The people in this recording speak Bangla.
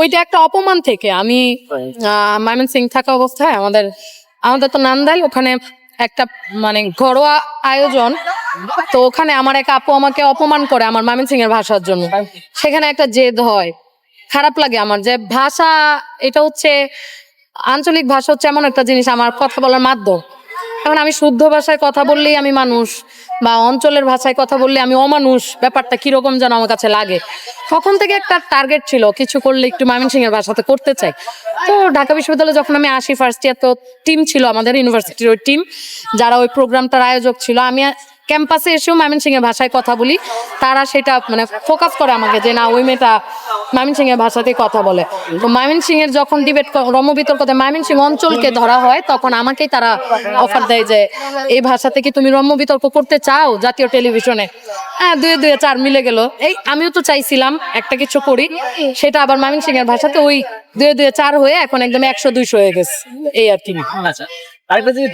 ওইটা একটা অপমান থেকে আমি ময়মনসিং থাকা অবস্থায় আমাদের তো নান্দাইল ওখানে একটা মানে ঘরোয়া আয়োজন, তো ওখানে আমার এক আপু আমাকে অপমান করে আমার ময়মনসিং এর ভাষার জন্য। সেখানে একটা জেদ হয়, খারাপ লাগে আমার যে ভাষা, এটা হচ্ছে আঞ্চলিক ভাষা হচ্ছে এমন একটা জিনিস আমার কথা বলার মাধ্যম। এখন আমি শুদ্ধ ভাষায় কথা বললেই আমি মানুষ, বা অঞ্চলের ভাষায় কথা বললে আমি অমানুষ, ব্যাপারটা কিরকম যেন আমার কাছে লাগে। তখন থেকে একটা টার্গেট ছিল কিছু করলে একটু ময়মনসিং এর ভাষাতে করতে চাই। তো ঢাকা বিশ্ববিদ্যালয়ে যখন আমি আসি ফার্স্ট ইয়ার, তো টিম ছিল আমাদের ইউনিভার্সিটির ওই টিম যারা ওই প্রোগ্রামটার আয়োজক ছিল। আমি ক্যাম্পাসে এসেও ময়মনসিং এর ভাষায় কথা বলি, তারা সেটা মানে ফোকাস করে আমাকে যে না ওই মেয়েটা ময়মনসিং এর ভাষাতেই কথা বলে। তো ময়মনসিং এর যখন ডিবেট রম্যবিতর্কতে ময়মনসিং অঞ্চলকে ধরা হয়, তখন আমাকেই তারা অফার দেয় যে এই ভাষাতে কি তুমি রম্যবিতর্ক করতে চাও জাতীয় টেলিভিশনে। হ্যাঁ, দুয়ে দুয়ে চার মিলে গেল। এই আমিও তো চাইছিলাম একটা কিছু করি, সেটা আবার ময়মনসিং এর ভাষাতে ওই দুয়ে দুয়ে চার হয়ে এখন একদম 100-200 হয়ে গেছে, এই আর কি। আচ্ছা, আরেকটা জিনিস